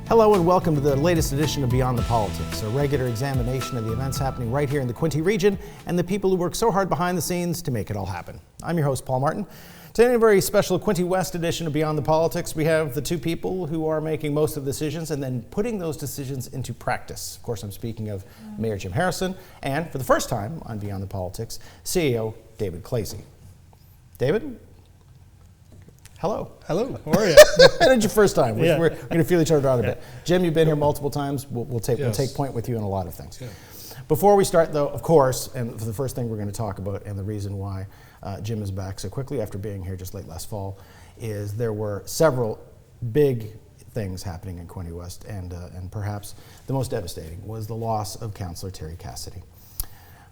Hello and welcome to the latest edition of Beyond the Politics, a regular examination of the events happening right here in the Quinte region and the people who work so hard behind the scenes to make it all happen. I'm your host, Paul Martin. Today in a very special Quinte West edition of Beyond the Politics, we have the two people who are making most of the decisions and then putting those decisions into practice. Of course, I'm speaking of Mayor Jim Harrison and, for the first time on Beyond the Politics, CEO David Clazie. David? Hello. Hello. How are you? How did your first time? Yeah. We're going to feel each other out a bit. Jim, you've been here multiple times. We'll take point with you on a lot of things. Yeah. Before we start, though, of course, and for the first thing we're going to talk about, and the reason why Jim is back so quickly after being here just late last fall, is there were several big things happening in Quinte West, and perhaps the most devastating was the loss of Councillor Terry Cassidy.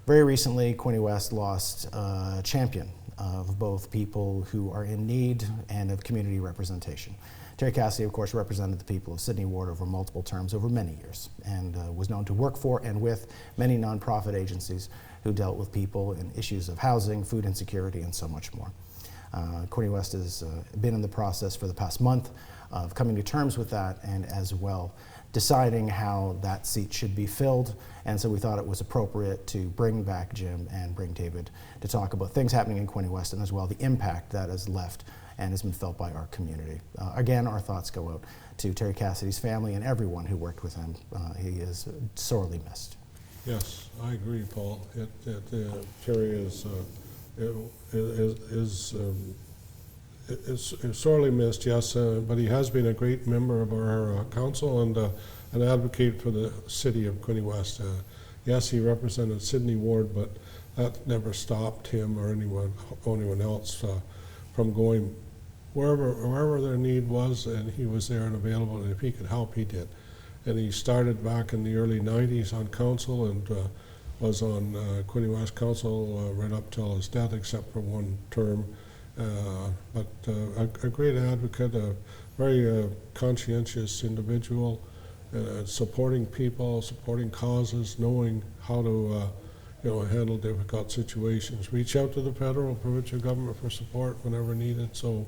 Very recently, Quinte West lost a champion of both people who are in need and of community representation. Terry Cassidy, of course, represented the people of Sydney Ward over multiple terms over many years and was known to work for and with many nonprofit agencies who dealt with people in issues of housing, food insecurity, and so much more. Quinte West has been in the process for the past month of coming to terms with that and as well deciding how that seat should be filled. And so we thought it was appropriate to bring back Jim and bring David to talk about things happening in Quinte West and as well the impact that has left and has been felt by our community. Again, our thoughts go out to Terry Cassidy's family and everyone who worked with him. He is sorely missed. Yes, I agree, Paul. Terry is sorely missed, yes, but he has been a great member of our council and an advocate for the city of Quinte West. Yes, he represented Sydney Ward, but that never stopped him or anyone else from going wherever their need was, and he was there and available, and if he could help, he did. And he started back in the early 90s on council and was on Quinte West Council right up till his death, except for one term. But a great advocate, a very conscientious individual, supporting people, supporting causes, knowing how to handle difficult situations. Reach out to the federal and provincial government for support whenever needed. So,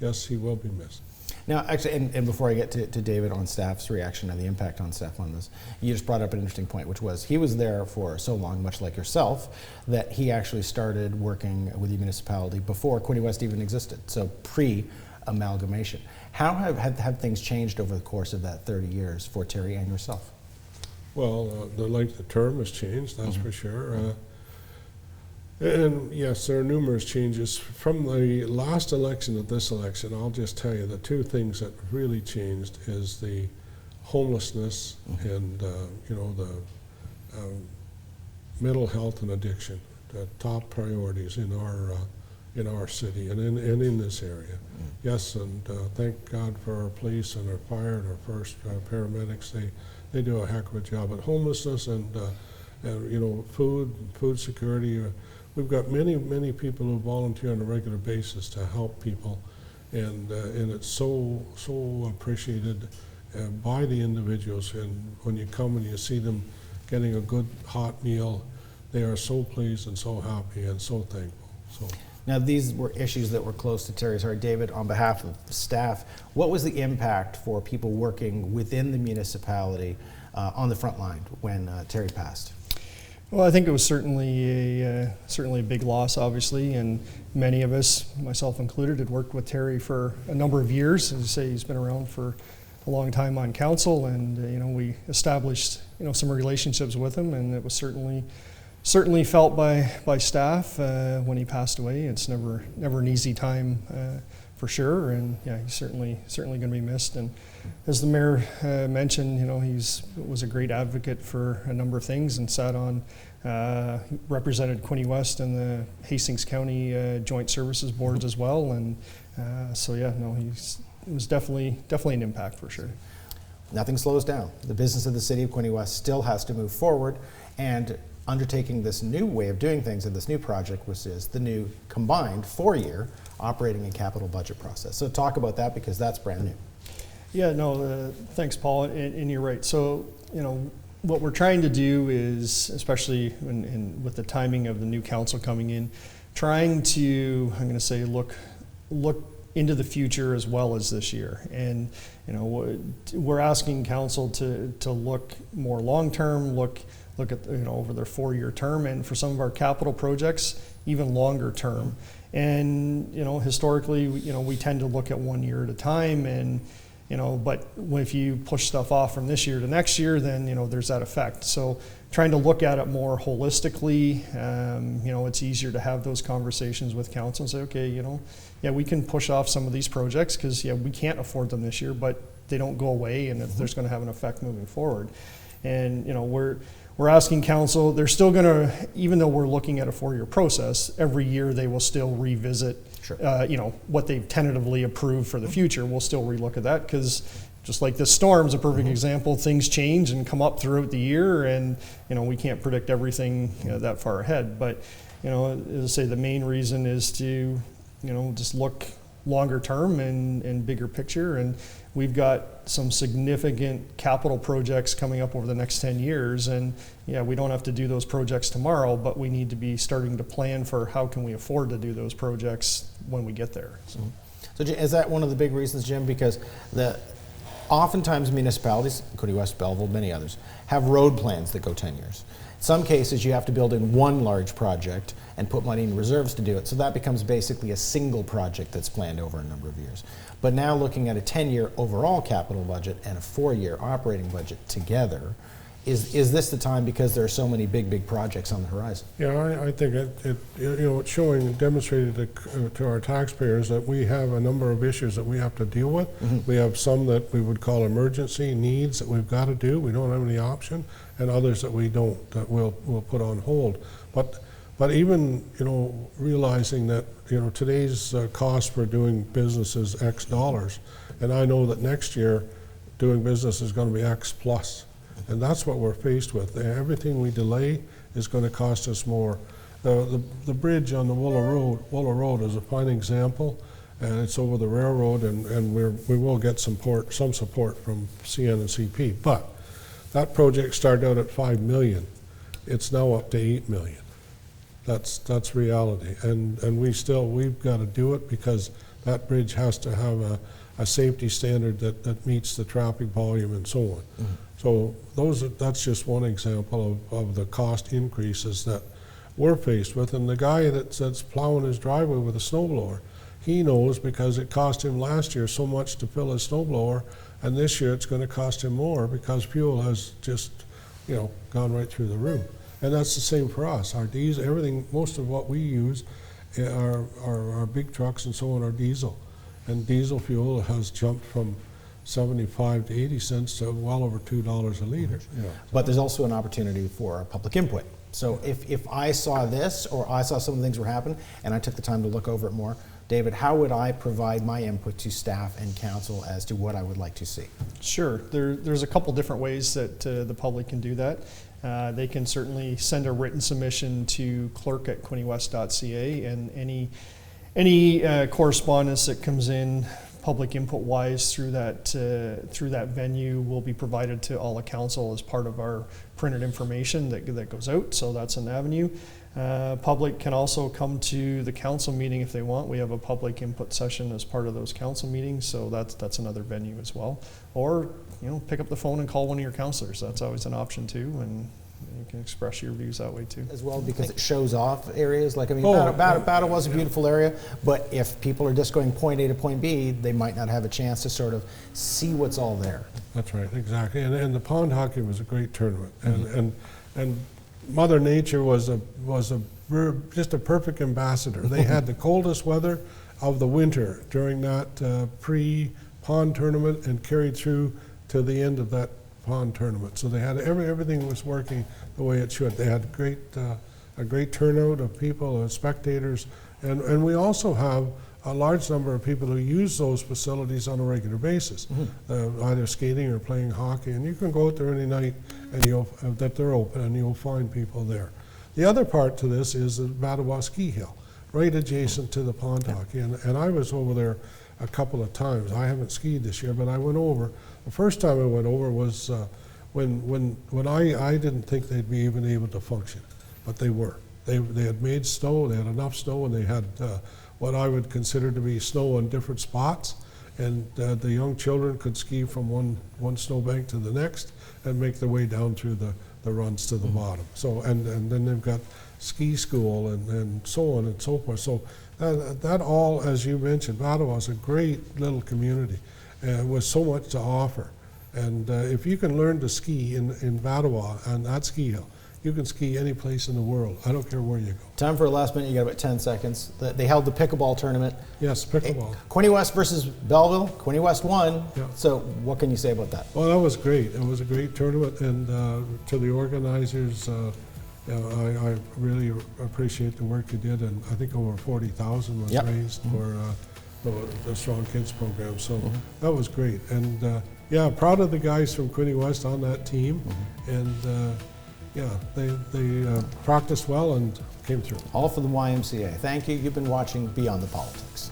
yes, he will be missed. Now, actually, and before I get to David on staff's reaction and the impact on staff on this, you just brought up an interesting point, which was he was there for so long, much like yourself, that he actually started working with the municipality before Quinte West even existed, so pre-amalgamation. How have things changed over the course of that 30 years for Terry and yourself? Well, the length of term has changed, that's for sure. And yes, there are numerous changes. From the last election to this election, I'll just tell you the two things that really changed is the homelessness and the mental health and addiction, the top priorities in our city and in this area. Yes, and thank God for our police and our fire and our first paramedics. They do a heck of a job. But homelessness and food security. We've got many people who volunteer on a regular basis to help people, and it's so appreciated by the individuals. And when you come and you see them getting a good hot meal, they are so pleased and so happy and so thankful. So. Now, these were issues that were close to Terry's heart. David, on behalf of the staff, what was the impact for people working within the municipality on the front line when Terry passed? Well, I think it was certainly a big loss, obviously, and many of us, myself included, had worked with Terry for a number of years. As you say, he's been around for a long time on council, and we established some relationships with him, and it was certainly felt by staff when he passed away. It's never an easy time for sure, and yeah, he's certainly going to be missed. And as the mayor mentioned, he was a great advocate for a number of things and sat on, represented Quinte West and the Hastings County Joint Services Boards as well. And so yeah, no, it was definitely an impact for sure. Nothing slows down. The business of the city of Quinte West still has to move forward, and undertaking this new way of doing things in this new project, which is the new combined 4-year operating and capital budget process. So talk about that, because that's brand new. Yeah, no, thanks, Paul, and you're right. So, what we're trying to do is, especially with the timing of the new council coming in, trying to, I'm going to say, look into the future as well as this year. And, we're asking council to look more long-term, look at, over their 4-year term, and for some of our capital projects, even longer term. And, historically, we tend to look at 1 year at a time, and, but if you push stuff off from this year to next year, then, there's that effect. So trying to look at it more holistically, it's easier to have those conversations with council and say, okay, yeah, we can push off some of these projects because, yeah, we can't afford them this year, but they don't go away, and there's going to have an effect moving forward. And, we're asking council, they're still going to, even though we're looking at a 4-year process, every year they will still revisit, sure. What they've tentatively approved for the future. We'll still relook at that because just like this storm's a perfect example, things change and come up throughout the year, and, we can't predict everything that far ahead. But, as I say, the main reason is to, just look longer term and bigger picture. And we've got some significant capital projects coming up over the next 10 years. And yeah, we don't have to do those projects tomorrow, but we need to be starting to plan for how can we afford to do those projects when we get there. So is that one of the big reasons, Jim? Because oftentimes municipalities, including West Belleville, many others, have road plans that go 10 years. In some cases, you have to build in one large project and put money in reserves to do it. So that becomes basically a single project that's planned over a number of years. But now looking at a 10-year overall capital budget and a 4-year operating budget together, is this the time because there are so many big projects on the horizon? Yeah, I think it's showing and demonstrated to our taxpayers that we have a number of issues that we have to deal with. We have some that we would call emergency needs that we've got to do. We don't have any option, and others that we don't, that we'll put on hold. But even, realizing that, today's cost for doing business is X dollars, and I know that next year doing business is going to be X plus. And that's what we're faced with. Everything we delay is going to cost us more. The bridge on the Wooler Road is a fine example, and it's over the railroad, and we will get some support from CN and CP. But that project started out at $5 million. It's now up to $8 million. That's reality, and we've got to do it because that bridge has to have a safety standard that meets the traffic volume and so on. So that's just one example of the cost increases that we're faced with. And the guy that's plowing his driveway with a snowblower, he knows because it cost him last year so much to fill his snowblower, and this year it's going to cost him more because fuel has just gone right through the roof. And that's the same for us. Our diesel, everything, most of what we use, our big trucks and so on are diesel. And diesel fuel has jumped from 75 to 80 cents to well over $2 a liter. But there's also an opportunity for public input. So if I saw this, or I saw some of the things were happening, and I took the time to look over it more, David, how would I provide my input to staff and council as to what I would like to see? Sure. There's a couple different ways that the public can do that. They can certainly send a written submission to clerk@quintewest.ca, and any correspondence that comes in public input wise through that venue will be provided to all the council as part of our printed information that goes out. So that's an avenue. Public can also come to the council meeting if they want. We have a public input session as part of those council meetings, so that's another venue as well. Or pick up the phone and call one of your councilors. That's always an option too, and you can express your views that way too. As well, because it shows off areas like, Battle was a beautiful area, but if people are just going point A to point B, they might not have a chance to sort of see what's all there. That's right, exactly. And the pond hockey was a great tournament, and Mother Nature was just a perfect ambassador. They had the coldest weather of the winter during that pre-pond tournament and carried through to the end of that pond tournament. So they had everything was working the way it should. They had a great turnout of people, spectators, and we also have a large number of people who use those facilities on a regular basis, either skating or playing hockey. And you can go out there any night and that they're open, and you'll find people there. The other part to this is the Battle Ski Hill, right adjacent to the pond hockey. And I was over there a couple of times. I haven't skied this year, but I went over. The first time I went over was when I didn't think they'd be even able to function, but they were. They had made snow, they had enough snow, and they had what I would consider to be snow on different spots. And the young children could ski from one snowbank to the next and make their way down through the runs to the bottom. So, and then they've got ski school and so on and so forth. So that all, as you mentioned, Ottawa is a great little community with so much to offer. And if you can learn to ski in Ottawa on that ski hill, you can ski any place in the world. I don't care where you go. Time for a last minute. You got about 10 seconds. They held the pickleball tournament. Yes, pickleball. Quinte West versus Belleville. Quinte West won. Yeah. So what can you say about that? Well, that was great. It was a great tournament, and to the organizers, I really appreciate the work you did, and I think over 40,000 was raised for the Strong Kids program. So that was great, and yeah, proud of the guys from Quinte West on that team, and yeah, they practiced well and came through. All for the YMCA. Thank you. You've been watching Beyond the Politics.